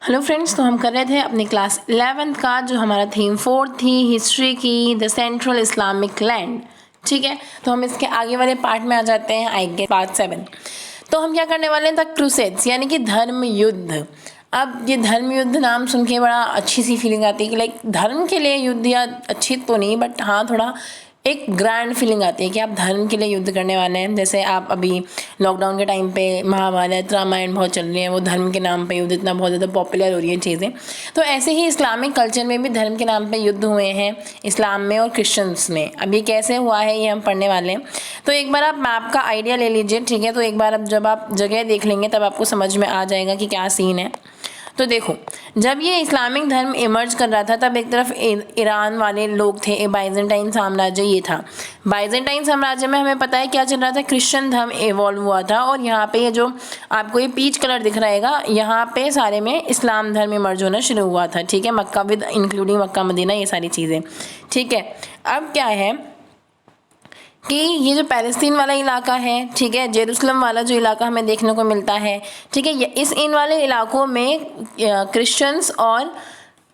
Hello friends, तो हम कर रहे थे अपनी क्लास 11th का जो हमारा थीम 4 थी हिस्ट्री की, द सेंट्रल इस्लामिक लैंड। ठीक है, तो हम इसके आगे वाले पार्ट में आ जाते हैं। I get part 7। तो हम क्या करने वाले हैं, द क्रूसेड्स यानी कि धर्म युद्ध। अब ये धर्म युद्ध नाम सुन के बड़ा अच्छी सी फीलिंग आती है कि लाइक धर्म के लिए युद्ध, या अच्छी तो नहीं बट हाँ थोड़ा एक ग्रैंड फीलिंग आती है कि आप धर्म के लिए युद्ध करने वाले हैं। जैसे आप अभी लॉकडाउन के टाइम पे महाभारत रामायण बहुत चल रही है, वो धर्म के नाम पे युद्ध इतना बहुत ज़्यादा पॉपुलर हो रही है चीज़ें। तो ऐसे ही इस्लामिक कल्चर में भी धर्म के नाम पे युद्ध हुए हैं, इस्लाम में और क्रिश्चियंस में। अब ये कैसे हुआ है ये हम पढ़ने वाले हैं। तो एक बार आप मैप का आइडिया ले लीजिए, ठीक है। तो एक बार अब जब आप जगह देख लेंगे तब आपको समझ में आ जाएगा कि क्या सीन है। तो देखो, जब ये इस्लामिक धर्म इमर्ज कर रहा था तब एक तरफ ईरान वाले लोग थे, बाइजेंटाइन साम्राज्य ये था। बाइजेंटाइन साम्राज्य में हमें पता है क्या चल रहा था, क्रिश्चियन धर्म इवॉल्व हुआ था। और यहाँ पे ये जो आपको ये पीच कलर दिख रहेगा, यहाँ पे सारे में इस्लाम धर्म इमर्ज होना शुरू हुआ था। ठीक है, मक्का विद इंक्लूडिंग मक्का मदीना, ये सारी चीज़ें। ठीक है, अब क्या है कि ये जो पैलेस्तीन वाला इलाका है, ठीक है, जेरूसलम वाला जो इलाका हमें देखने को मिलता है, ठीक है, इन वाले इलाकों में क्रिश्चियंस और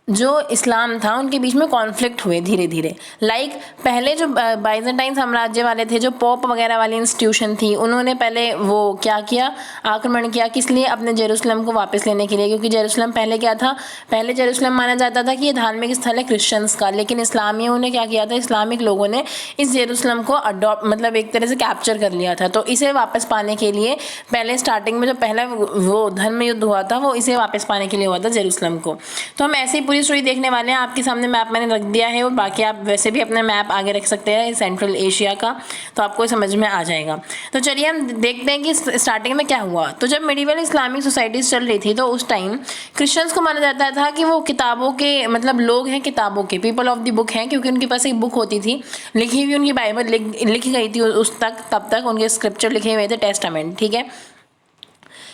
जो इस्लाम था उनके बीच में कॉन्फ्लिक्ट हुए धीरे धीरे। लाइक पहले जो बाइजेंटाइन साम्राज्य वाले थे, जो पोप वगैरह वाली इंस्टीट्यूशन थी, उन्होंने पहले वो क्या किया, आक्रमण किया। किस लिए? अपने जेरूसलम को वापस लेने के लिए, क्योंकि जेरूसलम पहले क्या था, पहले जेरूसलम माना जाता था कि ये धार्मिक स्थल है क्रिश्चियंस का। लेकिन इस्लामियों ने क्या किया था, इस्लामिक लोगों ने इस जेरूसलम को अडॉप्ट मतलब एक तरह से कैप्चर कर लिया था। तो इसे वापस पाने के लिए पहले स्टार्टिंग में जो पहला वो धर्म युद्ध हुआ था वो इसे वापस पाने के लिए हुआ था, जेरूसलम को। तो हम ऐसे ही स्टोरी देखने वाले हैं। आपके सामने मैप मैंने रख दिया है और बाकी आप वैसे भी अपना मैप आगे रख सकते हैं सेंट्रल एशिया का, तो आपको समझ में आ जाएगा। तो चलिए हम देखते हैं कि स्टार्टिंग में क्या हुआ। तो जब मिडिवल इस्लामिक सोसाइटीज चल रही थी तो उस टाइम क्रिश्चियंस को माना जाता था कि वो किताबों के मतलब लोग हैं, किताबों के पीपल ऑफ द बुक हैं, क्योंकि उनके पास एक बुक होती थी लिखी हुई, उनकी बाइबल लिखी गई थी उस तक, तब तक उनके स्क्रिप्चर लिखे हुए थे, टेस्टामेंट। ठीक है,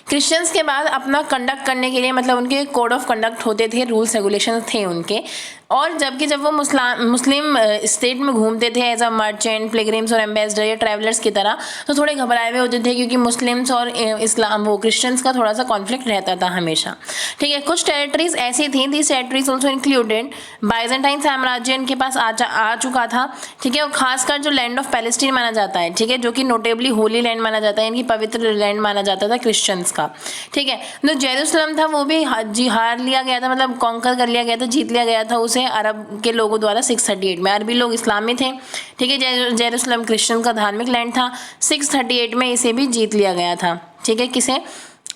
क्रिश्चियंस के बाद अपना कंडक्ट करने के लिए मतलब उनके कोड ऑफ कंडक्ट होते थे, रूल्स रेगुलेशंस थे उनके। और जब वो मुस्लिम स्टेट में घूमते थे एज अ मर्चेंट, प्लेग्रिम्स और एम्बेसडर या ट्रैवलर्स की तरह, तो थोड़े घबराए हुए होते थे क्योंकि मुस्लिम्स और इस्लाम वो क्रिश्चियंस का थोड़ा सा कॉन्फ्लिक्ट रहता था हमेशा। ठीक है, कुछ टेरिटरीज ऐसी थी, this territories also included Byzantine साम्राज्य इनके पास आ चुका था। ठीक है, और खासकर जो लैंड ऑफ पैलेस्टीन माना जाता है, ठीक है, जो कि नोटेबली होली लैंड माना जाता है, इनकी पवित्र लैंड माना जाता था क्रिश्चियंस का। ठीक है, जो जेरूसलम था वो भी हार लिया गया था, मतलब कॉन्कर कर लिया गया था, जीत लिया गया था उसे अरब के लोगों द्वारा 638 में। अरबी लोग इस्लाम में थे, ठीक है, जेरूसलम क्रिश्चियन का धार्मिक लैंड था। 638 में इसे भी जीत लिया गया था। ठीक है, किसे?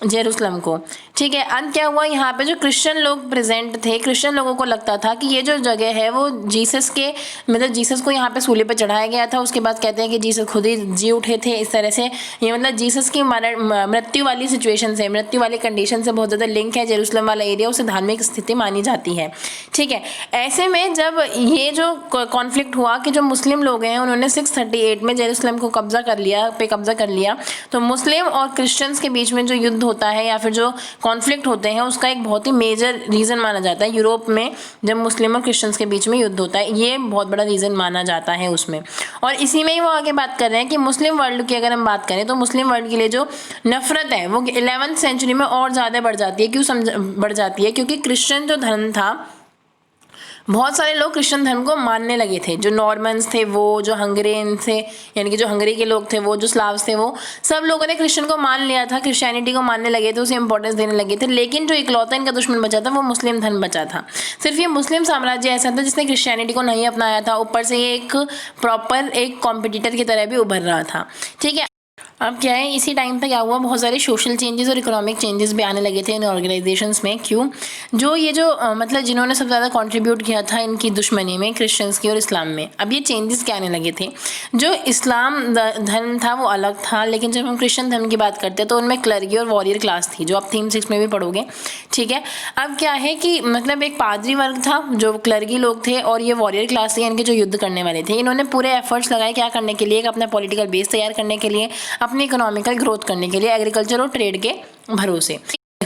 जेरूसलम को। ठीक है, अब क्या हुआ, यहाँ पे जो क्रिश्चियन लोग प्रेजेंट थे, क्रिश्चियन लोगों को लगता था कि ये जो जगह है वो जीसस के मतलब जीसस को यहाँ पे सूली पे चढ़ाया गया था। उसके बाद कहते हैं कि जीसस खुद ही जी उठे थे, इस तरह से ये मतलब जीसस की मृत्यु वाली सिचुएशन से, मृत्यु वाली कंडीशन से बहुत ज़्यादा लिंक है। जेरूसलम वाला एरिया उसे धार्मिक स्थिति मानी जाती है। ठीक है, ऐसे में जब ये जो कॉन्फ्लिक्ट हुआ कि जो मुस्लिम लोग हैं उन्होंने 638 में जेरूसलम को कब्जा कर लिया, तो मुस्लिम और क्रिश्चियंस के बीच में जो युद्ध होता है या फिर जो कॉन्फ्लिक्ट होते हैं उसका एक बहुत ही मेजर रीज़न माना जाता है। यूरोप में जब मुस्लिम और क्रिश्चियंस के बीच में युद्ध होता है, ये बहुत बड़ा रीज़न माना जाता है उसमें। और इसी में ही वो आगे बात कर रहे हैं कि मुस्लिम वर्ल्ड की अगर हम बात करें तो मुस्लिम वर्ल्ड के लिए जो नफरत है वो 11वीं सेंचुरी में और ज़्यादा बढ़ जाती है। बढ़ जाती है क्योंकि क्रिश्चियन जो धर्म था, बहुत सारे लोग क्रिश्चियन धर्म को मानने लगे थे। जो नॉर्मन्स थे, वो जो हंगेरियन थे, यानी कि जो हंगरी के लोग थे, वो जो स्लाव्स थे, वो सब लोगों ने क्रिश्चियन को मान लिया था, क्रिश्चियनिटी को मानने लगे थे, उसे इंपॉर्टेंस देने लगे थे। लेकिन जो इकलौता इनका दुश्मन बचा था वो मुस्लिम धर्म बचा था। सिर्फ ये मुस्लिम साम्राज्य ऐसा था जिसने क्रिश्चियनिटी को नहीं अपनाया था, ऊपर से ये एक प्रॉपर एक कॉम्पिटिटर की तरह भी उभर रहा था। ठीक है, अब क्या है, इसी टाइम पे क्या हुआ, बहुत सारे सोशल चेंजेस और इकोनॉमिक चेंजेस भी आने लगे थे इन ऑर्गेनाइजेशंस में। क्यों? जो ये जो मतलब जिन्होंने सबसे ज़्यादा कंट्रीब्यूट किया था इनकी दुश्मनी में, क्रिश्चियंस की और इस्लाम में, अब ये चेंजेस क्या आने लगे थे। जो इस्लाम धर्म था वो अलग था, लेकिन जब हम क्रिश्चियन धर्म की बात करते हैं तो उनमें क्लर्गी और वॉरियर क्लास थी, जो आप थीम 6 में भी पढ़ोगे। ठीक है, अब क्या है कि मतलब एक पादरी वर्ग था, जो क्लर्गी लोग थे, और ये वॉरियर क्लास थी, इनके जो युद्ध करने वाले थे। इन्होंने पूरे एफर्ट्स लगाए क्या करने के लिए, अपना पॉलिटिकल बेस तैयार करने के लिए, अपनी इकोनॉमिकल ग्रोथ करने के लिए, एग्रीकल्चर और ट्रेड के भरोसे।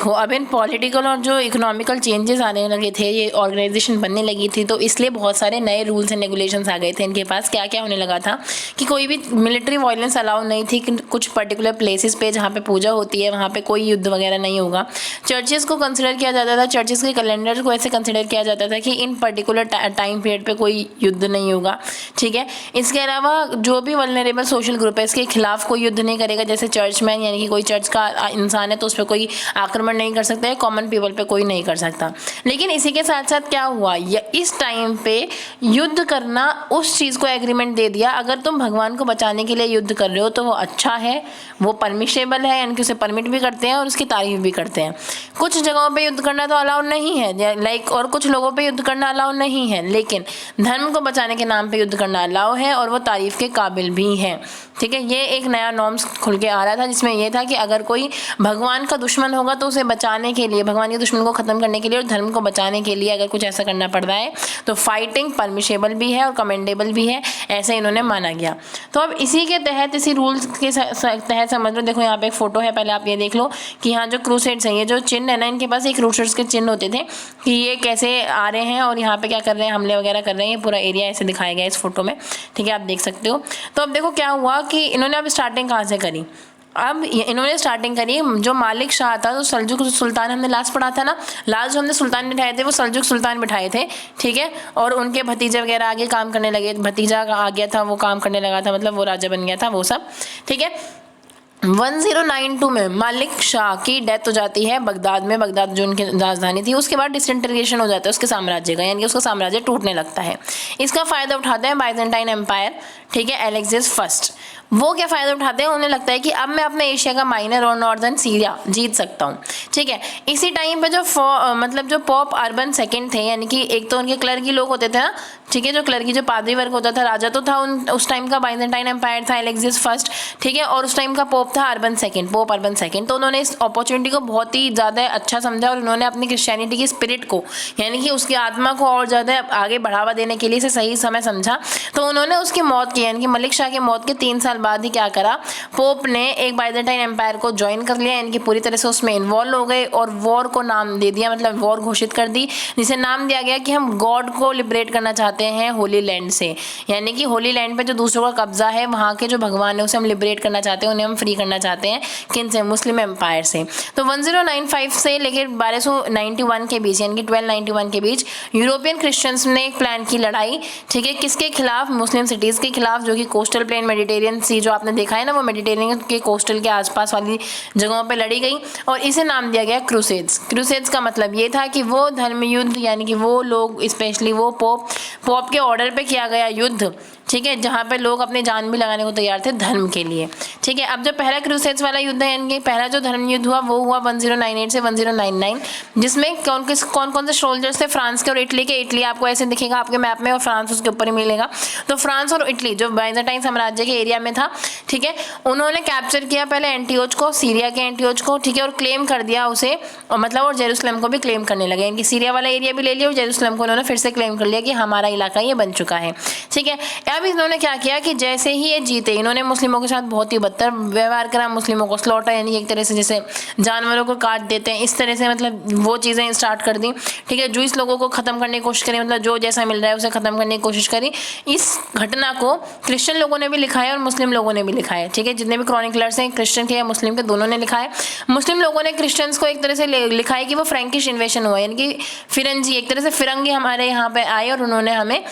देखो अब इन पॉलिटिकल और जो इकोनॉमिकल चेंजेस आने लगे थे, ये ऑर्गेनाइजेशन बनने लगी थी, तो इसलिए बहुत सारे नए रूल्स एंड रेगुलेशंस आ गए थे इनके पास। क्या क्या होने लगा था कि कोई भी मिलिट्री वायलेंस अलाउ नहीं थी, कि कुछ पर्टिकुलर प्लेसेस पे जहाँ पे पूजा होती है वहाँ पे कोई युद्ध वगैरह नहीं होगा। चर्चेज़ को कंसिडर किया जाता था, चर्चेज़ के कैलेंडर को ऐसे कंसिडर किया जाता था कि इन पर्टिकुलर टाइम पीरियड पे कोई युद्ध नहीं होगा, ठीक है। इसके अलावा जो भी वल्नरेबल सोशल ग्रुप है इसके खिलाफ कोई युद्ध नहीं करेगा, जैसे चर्चमैन यानी कि कोई चर्च का इंसान है तो उस पर कोई आक्रमण नहीं कर सकता है, कॉमन पीपल पे कोई नहीं कर सकता। लेकिन इसी के साथ साथ क्या हुआ, इस टाइम पे युद्ध करना उस चीज़ को एग्रीमेंट दे दिया, अगर तुम भगवान को बचाने के लिए युद्ध कर रहे हो तो वो अच्छा है, वो परमिशेबल है, यानी कि उसे परमिट भी करते हैं और उसकी तारीफ भी करते हैं। कुछ जगहों पे युद्ध करना तो अलाउ नहीं है, लाइक, और कुछ लोगों पे युद्ध करना अलाउ नहीं है, लेकिन धर्म को बचाने के नाम पे युद्ध करना अलाउ है और वो तारीफ के काबिल भी है, ठीक है। ये एक नया नॉर्म्स खुल के आ रहा था, जिसमें ये था कि अगर कोई भगवान का दुश्मन होगा तो उसे बचाने के लिए, भगवान के दुश्मन को ख़त्म करने के लिए और धर्म को बचाने के लिए अगर कुछ ऐसा करना पड़ रहा है तो फाइटिंग परमिशेबल भी है और कमेंडेबल भी है, ऐसे इन्होंने माना गया। तो अब इसी के तहत, इसी रूल्स के तहत समझ लो, देखो यहाँ पे एक फोटो है, पहले आप ये देख लो कि यहाँ जो क्रूसेड्स हैं, ये जो चिन्ह है ना, इनके पास एक क्रूसेड्स के चिन्ह होते थे कि ये कैसे आ रहे हैं और यहाँ पे क्या कर रहे हैं, हमले वगैरह कर रहे हैं। ये पूरा एरिया ऐसे दिखाया गया है इस फोटो में, ठीक है, आप देख सकते हो। तो अब देखो क्या हुआ कि इन्होंने अब स्टार्टिंग कहाँ से करी। अब इन्होंने स्टार्टिंग करी, जो मालिक शाह था, तो सल्जुक सुल्तान हमने लास्ट पढ़ा था ना, लास्ट जो हमने सुल्तान बिठाए थे वो सल्जुक सुल्तान बिठाए थे, ठीक है। और उनके भतीजे वगैरह आगे काम करने लगे, भतीजा आ गया था, वो काम करने लगा था, मतलब वो राजा बन गया था, वो सब, ठीक है। 1092 में मालिक शाह की डेथ हो जाती है बगदाद में, बगदाद जो उनकी राजधानी थी। उसके बाद डिसइंटीग्रेशन हो जाता है उसके साम्राज्य का, यानी कि उसका साम्राज्य टूटने लगता है। इसका फ़ायदा उठाते हैं बाइजेंटाइन एम्पायर, ठीक है, एलेक्सिस फर्स्ट। वो क्या फ़ायदा उठाते हैं, उन्हें लगता है कि अब मैं अपने एशिया का माइनर और नॉर्दर्न सीरिया जीत सकता हूँ, ठीक है। इसी टाइम पे जो पोप अर्बन सेकंड थे, यानी कि एक तो उनके क्लर्की लोग होते थे ना, ठीक है, जो क्लर्की जो पादरी वर्ग होता था, राजा तो था उस टाइम का बाइजेंटाइन एम्पायर था एलेक्सिस फर्स्ट, ठीक है, और उस टाइम का पोप था urban second, pope urban second. तो उन्होंने इस अपॉर्चुनिटी को बहुत ही ज़्यादा अच्छा समझा और उन्होंने अपनी क्रिश्चियनिटी की स्पिरिट को, यानी कि उसकी आत्मा को और ज़्यादा आगे बढ़ावा देने के लिए इसे सही समय समझा। तो उन्होंने उसकी मौत की, यानी कि मलिक शाह की मौत के 3 साल बाद ही क्या करा, पोप ने एक बाइजेंटाइन एम्पायर को ज्वाइन कर लिया, यानी कि पूरी तरह से उसमें इन्वॉल्व हो गए और वॉर को नाम दे दिया, मतलब वॉर घोषित कर दी, जिसे नाम दिया गया कि हम गॉड को लिबरेट करना चाहते हैं होली लैंड से, यानी कि होली लैंड पे जो दूसरों का कब्जा है, वहाँ के जो भगवान है उसे हम लिबरेट करना चाहते हैं, उन्हें हम फ्री करना चाहते हैं, किन से, मुस्लिम एम्पायर से। तो 1095 से लेकर 1291 के बीच, यानी कि 1291 के बीच यूरोपियन क्रिश्चियंस ने एक प्लान की लड़ाई, ठीक है, किसके खिलाफ, मुस्लिम सिटीज़ के खिलाफ, जो कि कोस्टल प्लेन मेडिटेरियन सी जो आपने देखा है ना, वो मेडिटेरियन के कोस्टल के आसपास वाली जगहों पे लड़ी गई और इसे नाम दिया गया क्रूसेड्स। क्रूसेड्स का मतलब ये था कि वो धर्म युद्ध, यानी कि वो लोग, स्पेशली वो पोप के ऑर्डर पे किया गया युद्ध, ठीक है, जहाँ पे लोग अपनी जान भी लगाने को तैयार थे धर्म के लिए, ठीक है। अब जो पहला क्रूसेड्स वाला युद्ध है, यानी कि पहला जो धर्म युद्ध हुआ वो हुआ 1098 से 1099, जिसमें कौन कौन से सोल्जर्स थे, फ्रांस के और इटली के। इटली आपको ऐसे दिखेगा आपके मैप में और फ्रांस उसके ऊपर ही मिलेगा। तो फ्रांस और इटली जो बाइजेंटाइन साम्राज्य के एरिया में था, ठीक है, उन्होंने कैप्चर किया पहले एंटियोच को, सीरिया के एंटियोच को, ठीक है, और क्लेम कर दिया उसे, और मतलब और जेरूसलम को भी क्लेम करने लगे, यानी कि सीरिया वाला एरिया भी ले लिया और जेरूसलम को उन्होंने फिर से क्लेम कर लिया कि हमारा इलाका ये बन चुका है, ठीक है। अब इन्होंने क्या किया कि जैसे ही ये जीते, इन्होंने मुस्लिमों के साथ बहुत ही बदतर व्यवहार करा, मुस्लिमों को स्लॉटर, यानी एक तरह से जैसे जानवरों को काट देते हैं इस तरह से, मतलब वो चीज़ें स्टार्ट कर दी, ठीक है। जूइस लोगों को ख़त्म करने की कोशिश करी, मतलब जो जैसा मिल रहा है उसे ख़त्म करने की कोशिश करी। इस घटना को क्रिश्चियन लोगों ने भी लिखा है और मुस्लिम लोगों ने भी लिखा है, ठीक है, जितने भी क्रॉनिकलर्स हैं क्रिश्चियन के या मुस्लिम के, दोनों ने लिखा है। मुस्लिम लोगों ने क्रिश्चियंस को एक तरह से लिखा है कि वो फ्रैंकिश इन्वेशन हुआ, यानी कि फिरंगी, एक तरह से फिरंगी हमारे यहाँ पे आए और उन्होंने हमें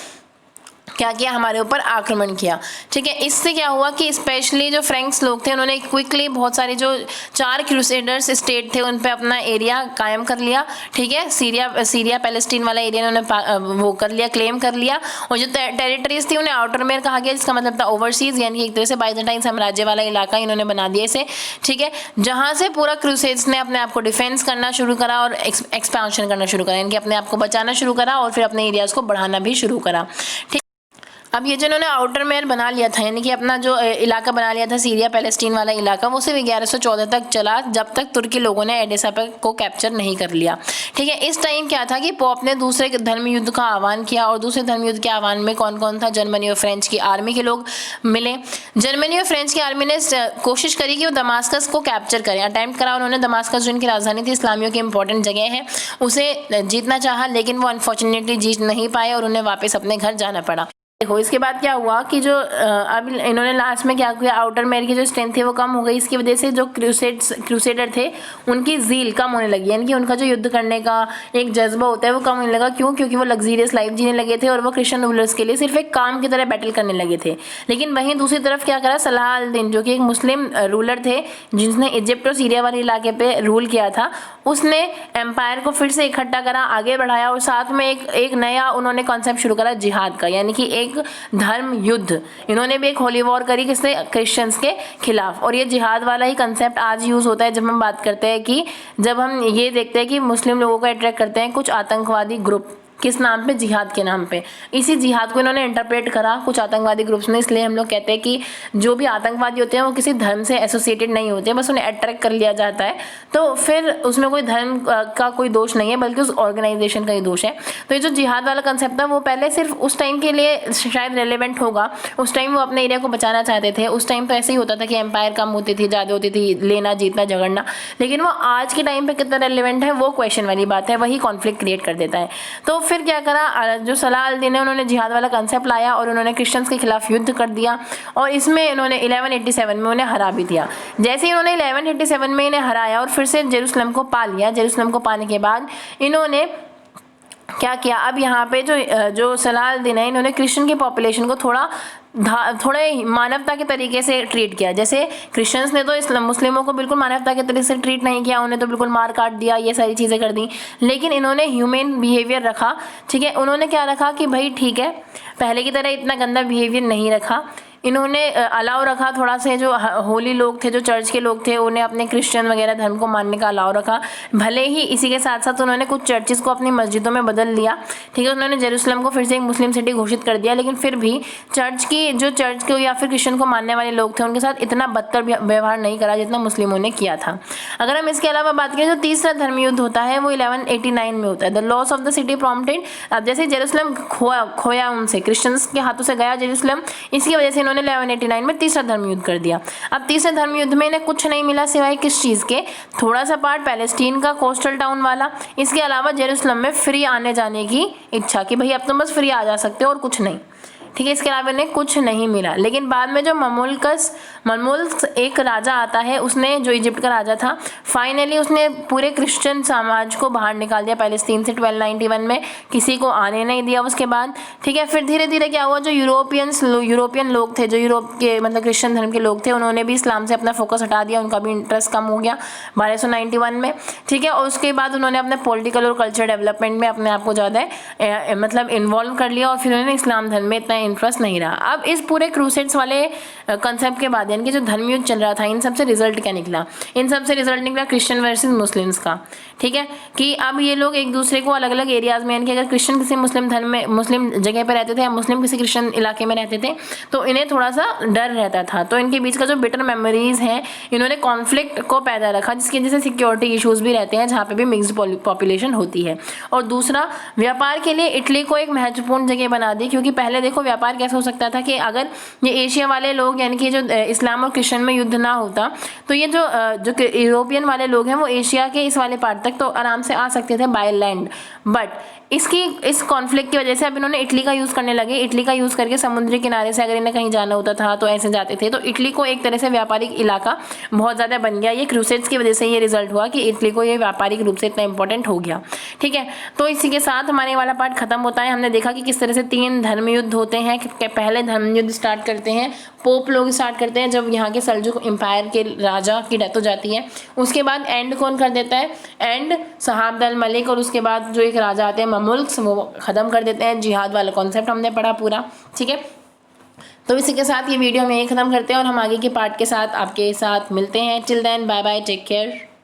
क्या किया, हमारे ऊपर आक्रमण किया, ठीक है। इससे क्या हुआ कि स्पेशली जो फ्रेंक्स लोग थे उन्होंने क्विकली बहुत सारे जो 4 क्रूसेडर्स स्टेट थे उन पे अपना एरिया कायम कर लिया, ठीक है। सीरिया पैलेस्टीन वाला एरिया उन्होंने वो कर लिया, क्लेम कर लिया, और जो टेरिटरीज थी उन्हें आउटर मेयर कहा गया, जिसका मतलब था ओवरसीज, यानी कि एक तरह से बाइजेंटाइन साम्राज्य वाला इलाका इन्होंने बना दिया इसे, ठीक है, जहाँ से पूरा क्रूसेड्स ने अपने आप को डिफेंस करना शुरू करा और एक्सपेंशन करना शुरू करा, यानी कि अपने आप को बचाना शुरू करा और फिर अपने एरियाज़ को बढ़ाना भी शुरू करा, ठीक। अब ये जो इन्होंने आउटर मेयर बना लिया था, यानी कि अपना जो इलाका बना लिया था सीरिया पैलेस्टीन वाला इलाका, वो सिर्फ 1114 तक चला, जब तक तुर्की लोगों ने एडेसा को कैप्चर नहीं कर लिया। ठीक है, इस टाइम क्या था कि पोप ने दूसरे धर्म युद्ध का आह्वान किया, और दूसरे धर्म युद्ध के आह्वान में कौन कौन था? जर्मनी और फ्रेंच की आर्मी के लोग मिले। जर्मनी और फ्रेंच की आर्मी ने कोशिश करी कि वो दमास्कस को कैप्चर करें, अटैम्प्ट करा उन्होंने। दमास्कस जो इनकी राजधानी थी, इस्लामियों की इंपॉर्टेंट जगह है, उसे जीतना चाहा, लेकिन वो अनफॉर्चुनेटली जीत नहीं पाए और उन्हें वापस अपने घर जाना पड़ा। देखो इसके बाद क्या हुआ कि जो अब इन्होंने लास्ट में क्या किया, आउटर मेयर की जो स्ट्रेंथ थी वो कम हो गई। इसकी वजह से जो क्रूसेडर थे उनकी ज़ील कम होने लगी, यानी कि उनका जो युद्ध करने का एक जज्बा होता है वो कम होने लगा। क्यों? क्योंकि वो लग्जीरियस लाइफ जीने लगे थे और वो क्रिश्चियन रूलर्स के लिए सिर्फ एक काम की तरह बैटल करने लगे थे। लेकिन वहीं दूसरी तरफ क्या करा, सलाह अल दीन जो कि एक मुस्लिम रूलर थे जिसने इजिप्ट और सीरिया वाले इलाके पर रूल किया था, उसने एम्पायर को फिर से इकट्ठा करा, आगे बढ़ाया, और साथ में एक नया उन्होंने कॉन्सेप्ट शुरू करा जिहाद का, यानी कि एक धर्म युद्ध। इन्होंने भी एक होली वॉर करी, किसने? क्रिश्चियंस के खिलाफ। और ये जिहाद वाला ही कंसेप्ट आज यूज़ होता है जब हम बात करते हैं कि जब हम ये देखते हैं कि मुस्लिम लोगों को अट्रैक्ट करते हैं कुछ आतंकवादी ग्रुप, किस नाम पे? जिहाद के नाम पे। इसी जिहाद को इन्होंने इंटरप्रेट करा कुछ आतंकवादी ग्रुप्स ने, इसलिए हम लोग कहते हैं कि जो भी आतंकवादी होते हैं वो किसी धर्म से एसोसिएटेड नहीं होते, बस उन्हें अट्रैक्ट कर लिया जाता है, तो फिर उसमें कोई धर्म का कोई दोष नहीं है, बल्कि उस ऑर्गेनाइजेशन का ही दोष है। तो ये जो जिहाद वाला कंसेप्ट था वो पहले सिर्फ उस टाइम के लिए शायद रेलिवेंट होगा, उस टाइम वो अपने एरिया को बचाना चाहते थे। उस टाइम तो ऐसे ही होता था कि एम्पायर कम होती थी, ज़्यादा होती थी, लेना जीतना झगड़ना, लेकिन वो आज के टाइम पर कितना रेलिवेंट है वो क्वेश्चन वाली बात है, वही कॉन्फ्लिक्ट क्रिएट कर देता है। तो फिर क्या करा, जो सलाह अल दीन है उन्होंने जिहाद वाला कंसेप्ट लाया और उन्होंने क्रिश्चियंस के खिलाफ युद्ध कर दिया, और इसमें इन्होंने 1187 में उन्हें हरा भी दिया। जैसे ही इन्होंने 1187 में इन्हें हराया और फिर से जेरूसलम को पा लिया, जेरूसलम को पाने के बाद इन्होंने क्या किया, अब यहाँ पे जो सलाह अल दीन है इन्होंने क्रिश्चियन की पॉपुलेशन को थोड़े मानवता के तरीके से ट्रीट किया। जैसे क्रिश्चियंस ने तो मुस्लिमों को बिल्कुल मानवता के तरीके से ट्रीट नहीं किया, उन्हें तो बिल्कुल मार काट दिया, ये सारी चीज़ें कर दी, लेकिन इन्होंने ह्यूमन बिहेवियर रखा। ठीक है, उन्होंने क्या रखा कि भाई ठीक है, पहले की तरह इतना गंदा बिहेवियर नहीं रखा, इन्होंने अलाउ रखा थोड़ा से, जो होली लोग थे, जो चर्च के लोग थे, उन्हें अपने क्रिश्चियन वगैरह धर्म को मानने का अलाउ रखा। भले ही इसी के साथ साथ उन्होंने कुछ चर्चेज़ को अपनी मस्जिदों में बदल लिया। ठीक है, उन्होंने जेरूसलम को फिर से एक मुस्लिम सिटी घोषित कर दिया, लेकिन फिर भी चर्च को या फिर क्रिश्चियन को मानने वाले लोग थे उनके साथ इतना बदतर व्यवहार नहीं करा जितना मुस्लिमों ने किया था। अगर हम इसके अलावा बात करें, जो तीसरा धर्म युद्ध होता है वो 1189 में होता है, the loss of the city prompted. अब जैसे जेरूसलम खोया उनसे, क्रिश्चियंस के हाथों से गया जेरूसलम, इसकी वजह से इन्होंने 1189 में तीसरा धर्म युद्ध कर दिया। अब तीसरे धर्म युद्ध में इन्हें कुछ नहीं मिला सिवाय किस चीज़ के, थोड़ा सा पार्ट पैलेस्टीन का कोस्टल टाउन वाला, इसके अलावा जेरूसलम में फ्री आने जाने की इच्छा कि भाई अब तुम बस फ्री आ जा सकते हो और कुछ नहीं। ठीक है, इसके अलावा इन्हें कुछ नहीं मिला। लेकिन बाद में जो ममुल्क एक राजा आता है, उसने, जो इजिप्ट का राजा था, फाइनली उसने पूरे क्रिश्चियन समाज को बाहर निकाल दिया पैलेस्तीन से 1291 में, किसी को आने नहीं दिया उसके बाद। ठीक है, फिर धीरे धीरे क्या हुआ, जो यूरोपियन लोग थे, जो यूरोप के मतलब क्रिश्चियन धर्म के लोग थे, उन्होंने भी इस्लाम से अपना फोकस हटा दिया, उनका भी इंटरेस्ट कम हो गया 1291 में। ठीक है, और उसके बाद उन्होंने अपने पॉलिटिकल और कल्चर डेवलपमेंट में अपने आप को ज़्यादा मतलब इन्वॉल्व कर लिया, और फिर उन्होंने इस्लाम धर्म में इतना इंटरेस्ट नहीं रहा। अब इस पूरे क्रूसेड्स वाले कंसेप्ट के बाद, यानी कि जो धर्मयुद्ध चल रहा था, इन सब से रिजल्ट क्या निकला? इन सब से रिजल्ट निकला क्रिश्चियन वर्सेस मुस्लिम्स का। ठीक है, कि अब ये लोग एक दूसरे को अलग अलग एरियाज में, यानी कि अगर क्रिश्चियन किसी मुस्लिम धर्म में, मुस्लिम जगह पर रहते थे, या मुस्लिम किसी क्रिश्चियन इलाके में रहते थे, तो इन्हें थोड़ा सा डर रहता था। तो इनके बीच का जो बिटर मेमोरीज हैं, इन्होंने कॉन्फ्लिक्ट को पैदा रखा, जिसकी वजह से सिक्योरिटी इशूज़ भी रहते हैं जहाँ पे भी मिक्स्ड पॉपुलेशन होती है। और दूसरा, व्यापार के लिए इटली को एक महत्वपूर्ण जगह बना दी, क्योंकि पहले देखो व्यापार कैसे हो सकता था कि अगर ये एशिया वाले लोग, यानी कि जो इस्लाम और क्रिश्चियन में युद्ध ना होता, तो ये जो यूरोपियन वाले लोग हैं वो एशिया के इस वाले पार्ट तक तो आराम से आ सकते थे बाय लैंड। बट इस कॉन्फ्लिक्ट की वजह से अब इन्होंने इटली का यूज़ करने लगे। इटली का यूज़ करके समुद्री किनारे से अगर इन्हें कहीं जाना होता था तो ऐसे जाते थे, तो इटली को एक तरह से व्यापारिक इलाका बहुत ज़्यादा बन गया। ये क्रूसेड्स की वजह से ये रिजल्ट हुआ कि इटली को ये व्यापारिक रूप से इतना इंपॉर्टेंट हो गया। ठीक है, तो इसी के साथ हमारे वाला पार्ट खत्म होता है। हमने देखा कि किस तरह से 3 धर्म युद्ध होते हैं। पहले धर्म युद्ध स्टार्ट करते हैं, पोप लोग स्टार्ट करते हैं जब यहाँ के सल्जुक एम्पायर के राजा की डेथ हो जाती है। उसके बाद एंड कौन कर देता है? एंड शहाब अल मलिक, और उसके बाद जो एक राजा आते हैं ममुल्क, वो ख़त्म कर देते हैं। जिहाद वाला कॉन्सेप्ट हमने पढ़ा पूरा। ठीक है, तो इसी के साथ ये वीडियो हम यहीं ख़त्म करते हैं और हम आगे के पार्ट के साथ आपके साथ मिलते हैं। Till then bye bye, take care.